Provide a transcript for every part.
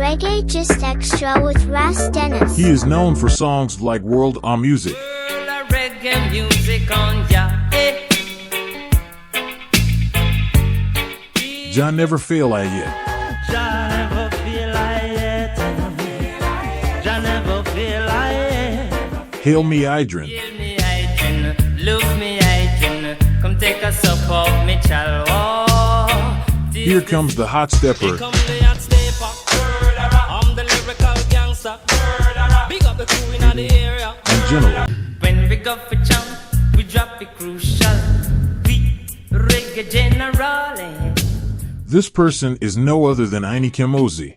Reggae Just Extra with Ras Dennis. He is known for songs like World on Music, Reggae music on ya, eh. Jah Never Fail I Yet, Jah never feel I yet. Jah never feel I yet. Hail Me Idrin, Heal me hygiene, look me hygiene. Come take a sup of me chalwa. Here Comes the Hotstepper, Come the Hotstepper. I'm the lyrical gangster. Big up the crew in the area. and General. When we go for jump, we drop the crucial. We reggae general. This person is no other than Kamoze.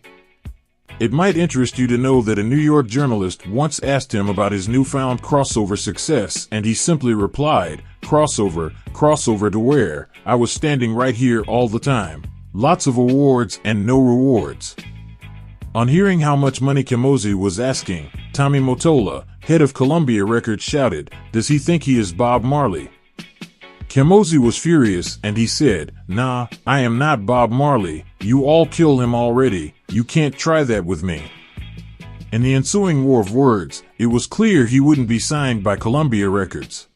It might interest you to know that a New York journalist once asked him about his newfound crossover success, and he simply replied, "Crossover, crossover to where? I was standing right here all the time. Lots of awards and no rewards." On hearing how much money Kamoze was asking, Tommy Mottola, head of Columbia Records, shouted, "Does he think he is Bob Marley?" Kamoze was furious and he said, "Nah, I am not Bob Marley. You all kill him already. You can't try that with me." In the ensuing war of words, it was clear he wouldn't be signed by Columbia Records.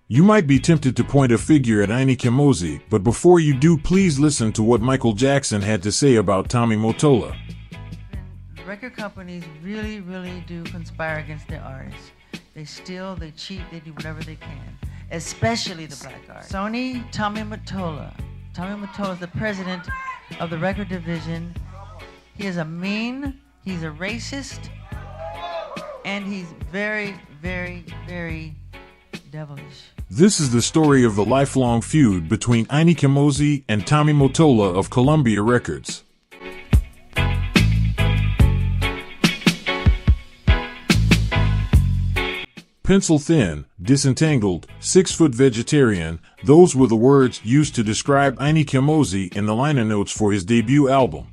You might be tempted to point a finger at Kamoze, but before you do, please listen to what Michael Jackson had to say about Tommy Mottola. Record companies really do conspire against their artists. They steal, they cheat, they do whatever they can, especially the black artists. Sony, Tommy Mottola. Tommy Mottola is the president of the record division. He is a mean, he's a racist, and he's very devilish. This is the story of the lifelong feud between Kamoze and Tommy Mottola of Columbia Records. Pencil thin, disentangled, 6-foot vegetarian, those were the words used to describe Kamoze in the liner notes for his debut album.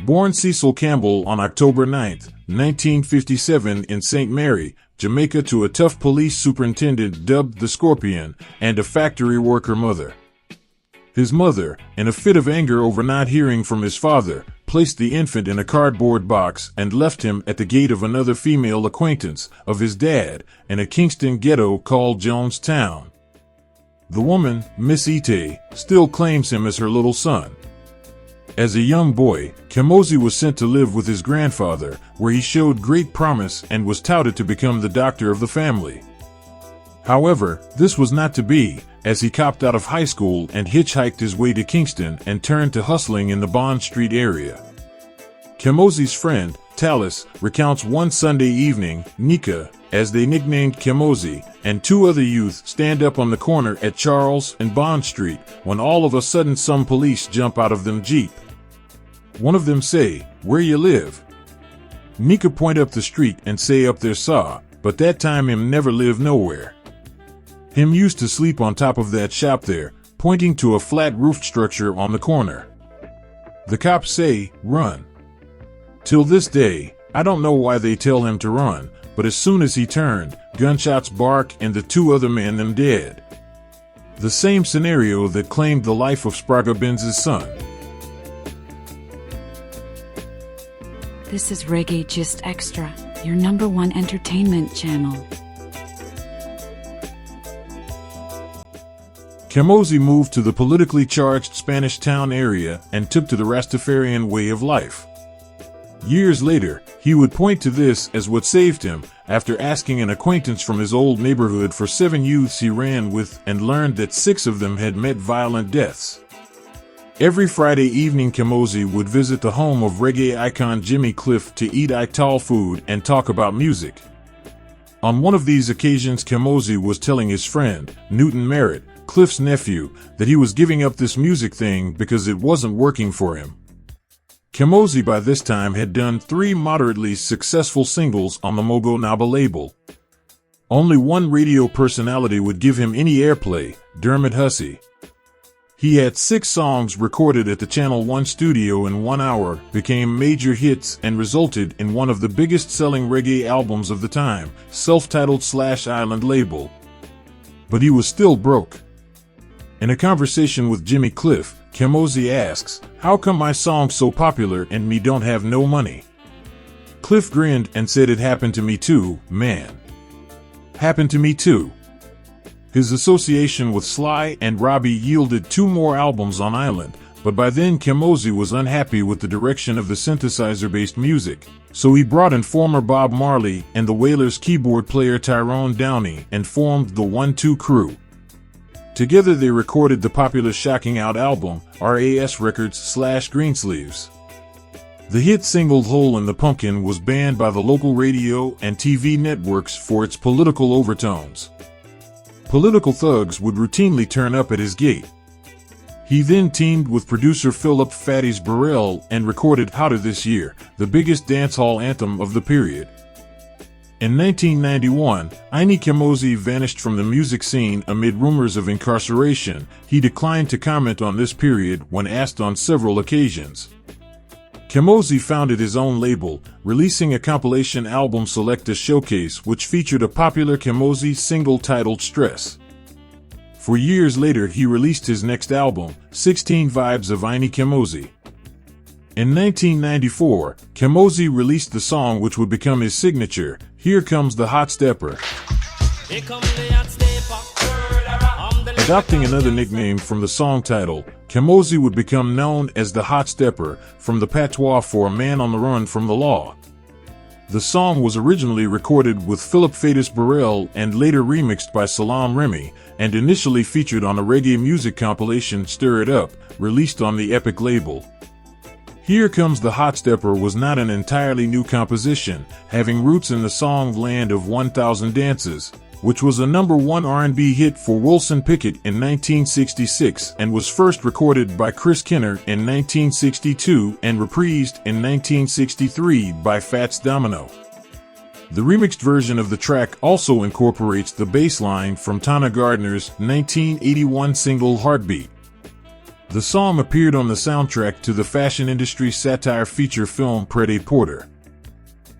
Born Cecil Campbell on October 9, 1957 in St. Mary, Jamaica, to a tough police superintendent dubbed the Scorpion and a factory worker mother. His mother, in a fit of anger over not hearing from his father, placed the infant in a cardboard box and left him at the gate of another female acquaintance of his dad in a Kingston ghetto called Jonestown. The woman, Miss Ite, still claims him as her little son. As a young boy, Kamoze was sent to live with his grandfather, where he showed great promise and was touted to become the doctor of the family. However, this was not to be, as he copped out of high school and hitchhiked his way to Kingston and turned to hustling in the Bond Street area. Kamoze's friend, Tallis, recounts one Sunday evening, Nika, as they nicknamed Kamoze, and 2 other youth stand up on the corner at Charles and Bond Street, when all of a sudden some police jump out of them Jeep. One of them say, "Where you live?" Nika point up the street and say up there saw, but that time him never live nowhere. Him used to sleep on top of that shop there, pointing to a flat roofed structure on the corner. The cops say, "Run." Till this day, I don't know why they tell him to run, but as soon as he turned, gunshots bark and the 2 other men them dead. The same scenario that claimed the life of Sprague Benz's son. This is Reggae Just Extra, your #1 entertainment channel. Kamoze moved to the politically charged Spanish Town area and took to the Rastafarian way of life. Years later, he would point to this as what saved him, after asking an acquaintance from his old neighborhood for 7 youths he ran with and learned that 6 of them had met violent deaths. Every Friday evening, Kamoze would visit the home of reggae icon Jimmy Cliff to eat Ital food and talk about music. On one of these occasions, Kamoze was telling his friend, Newton Merritt, Cliff's nephew, that he was giving up this music thing because it wasn't working for him. Kamoze by this time had done 3 moderately successful singles on the Mogo Naba label. Only one radio personality would give him any airplay, Dermot Hussey. He had 6 songs recorded at the Channel 1 studio in 1 hour, became major hits, and resulted in one of the biggest selling reggae albums of the time, self-titled /Island label. But he was still broke. In a conversation with Jimmy Cliff, Kamoze asks, "How come my song's so popular and me don't have no money?" Cliff grinned and said, "It happened to me too, man. Happened to me too." His association with Sly and Robbie yielded 2 more albums on Island, but by then Kamoze was unhappy with the direction of the synthesizer-based music, so he brought in former Bob Marley and the Wailers keyboard player Tyrone Downey and formed the 1-2 Crew. Together they recorded the popular Shocking Out album, RAS Records / Greensleeves. The hit single Hole in the Pumpkin was banned by the local radio and TV networks for its political overtones. Political thugs would routinely turn up at his gate. He then teamed with producer Philip Fatties Burrell and recorded Hotter This Year, the biggest dancehall anthem of the period. In 1991, Ini Kamoze vanished from the music scene amid rumors of incarceration. He declined to comment on this period when asked on several occasions. Kamoze founded his own label, releasing a compilation album Selecta Showcase which featured a popular Kamoze single titled Stress. For years later he released his next album, 16 Vibes of Ini Kamoze. In 1994, Kamoze released the song which would become his signature, Here Comes the Hotstepper. Adopting another nickname from the song title, Kamoze would become known as the Hotstepper, from the patois for a man on the run from the law. The song was originally recorded with Philip Fatties Burrell and later remixed by Salam Remy, and initially featured on a reggae music compilation Stir It Up, released on the Epic label. Here Comes the Hotstepper was not an entirely new composition, having roots in the song Land of 1000 Dances, which was a #1 R&B hit for Wilson Pickett in 1966 and was first recorded by Chris Kenner in 1962 and reprised in 1963 by Fats Domino. The remixed version of the track also incorporates the bass line from Tana Gardner's 1981 single Heartbeat. The song appeared on the soundtrack to the fashion industry satire feature film Pret-a-Porter.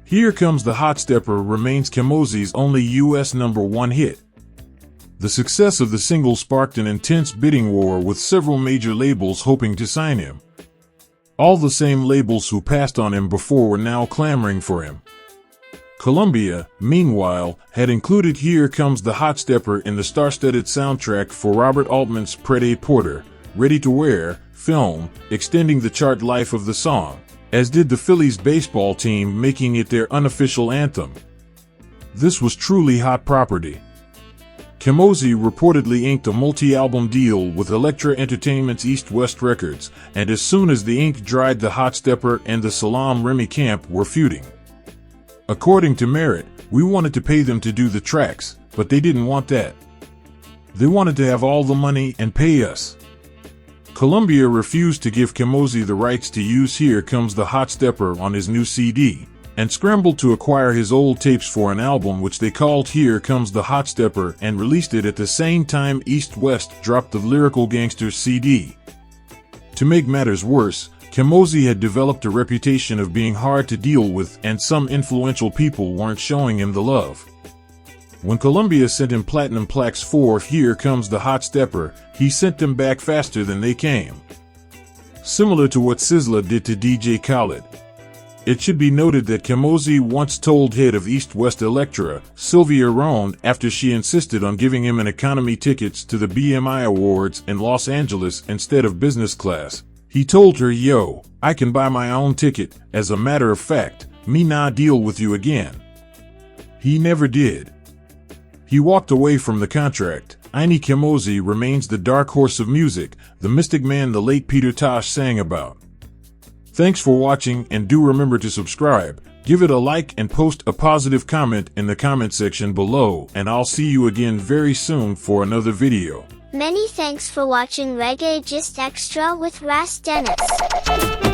Here Comes the Hotstepper remains Kamoze's only U.S. #1 hit. The success of the single sparked an intense bidding war with several major labels hoping to sign him. All the same labels who passed on him before were now clamoring for him. Columbia, meanwhile, had included Here Comes the Hotstepper in the star-studded soundtrack for Robert Altman's Pret-a-Porter, Ready to Wear film, extending the chart life of the song, as did the Phillies baseball team, making it their unofficial anthem. This was truly hot property. Kamoze reportedly inked a multi-album deal with Elektra Entertainment's East West Records, and as soon as the ink dried, the Hotstepper and the Salam Remy camp were feuding. According to Merritt, "We wanted to pay them to do the tracks, but they didn't want that. They wanted to have all the money and pay us." Columbia refused to give Kamoze the rights to use Here Comes the Hotstepper on his new CD, and scrambled to acquire his old tapes for an album which they called Here Comes the Hotstepper and released it at the same time East West dropped the Lyrical Gangsters CD. To make matters worse, Kamoze had developed a reputation of being hard to deal with, and some influential people weren't showing him the love. When Columbia sent him platinum plaques for Here Comes the Hotstepper, he sent them back faster than they came. Similar to what Sizzla did to DJ Khaled. It should be noted that Kamoze once told head of East West Elektra, Sylvia Rohn, after she insisted on giving him an economy tickets to the BMI Awards in Los Angeles instead of business class, he told her, "Yo, I can buy my own ticket, as a matter of fact, me nah deal with you again." He never did. He walked away from the contract. Ini Kamoze remains the dark horse of music, the mystic man the late Peter Tosh sang about. Thanks for watching, and do remember to subscribe, give it a like and post a positive comment in the comment section below, and I'll see you again very soon for another video. Many thanks for watching Reggae Just Extra with Ras Dennis.